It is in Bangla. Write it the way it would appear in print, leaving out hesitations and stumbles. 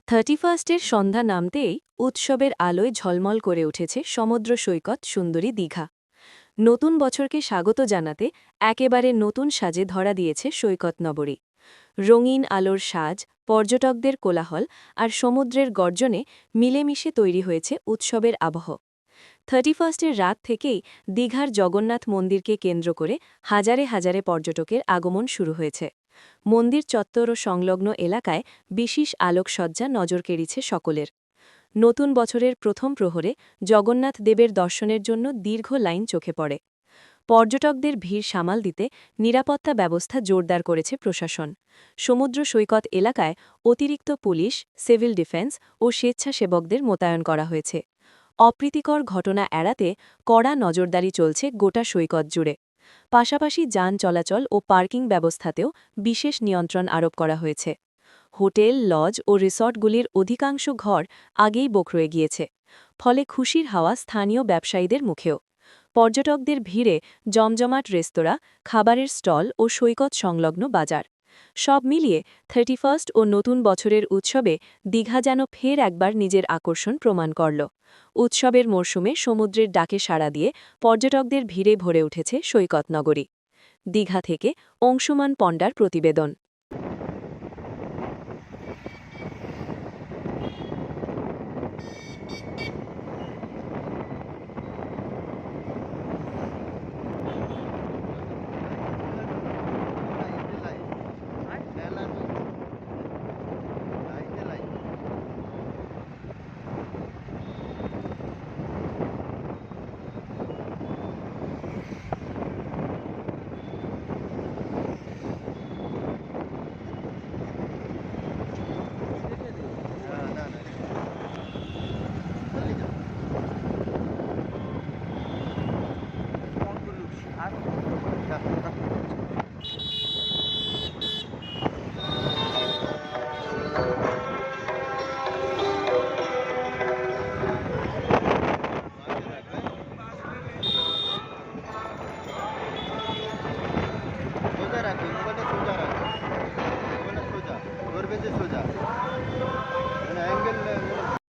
31 সন্ধ্যা নামতেই উৎসবের আলোয় ঝলমল করে উঠেছে সমুদ্র সৈকত সুন্দরী দীঘা। নতুন বছরকে স্বাগত জানাতে একেবারে নতুন সাজে ধরা দিয়েছে সৈকত নগরী। রঙিন আলোর সাজ, পর্যটকদের কোলাহল আর সমুদ্রের গর্জনে মিলেমিশে তৈরি হয়েছে উৎসবের আবহ। 31 রাত থেকেই দীঘার জগন্নাথ মন্দিরকে কেন্দ্র করে হাজারে হাজারে পর্যটকের আগমন শুরু হয়েছে। মন্দির চত্বর ও সংলগ্ন এলাকায় বিশেষ আলোকসজ্জা নজর কেড়েছে সকলের। নতুন বছরের প্রথম প্রহরে জগন্নাথ দেবের দর্শনের জন্য দীর্ঘ লাইন চোখে পড়ে। পর্যটকদের ভিড় সামাল দিতে নিরাপত্তা ব্যবস্থা জোরদার করেছে প্রশাসন। সমুদ্র সৈকত এলাকায় অতিরিক্ত পুলিশ, সিভিল ডিফেন্স ও স্বেচ্ছাসেবকদের মোতায়েন করা হয়েছে। অপ্রীতিকর ঘটনা এড়াতে কড়া নজরদারি চলছে গোটা সৈকত জুড়ে। পাশাপাশি যান চলাচল ও পার্কিং ব্যবস্থাতেও বিশেষ নিয়ন্ত্রণ আরোপ করা হয়েছে। হোটেল, লজ ও রিসর্টগুলির অধিকাংশ ঘর আগেই বুক হয়ে গিয়েছে, ফলে খুশির হাওয়া স্থানীয় ব্যবসায়ীদের মুখেও। পর্যটকদের ভিড়ে জমজমাট রেস্তোরাঁ, খাবারের স্টল ও সৈকত সংলগ্ন বাজার। সব মিলিয়ে 31 ও নতুন বছরের উৎসবে দীঘা যেন ফের একবার নিজের আকর্ষণ প্রমাণ করল। উৎসবের মরশুমে সমুদ্রের ডাকে সাড়া দিয়ে পর্যটকদের ভিড়ে ভরে উঠেছে সৈকত নগরী। দীঘা থেকে অংশুমান পণ্ডার প্রতিবেদন। সোজা রাখো, মোবাইলটা সোজা রাখো, মোবাইলটা সোজা, ধরবে যে সোজা।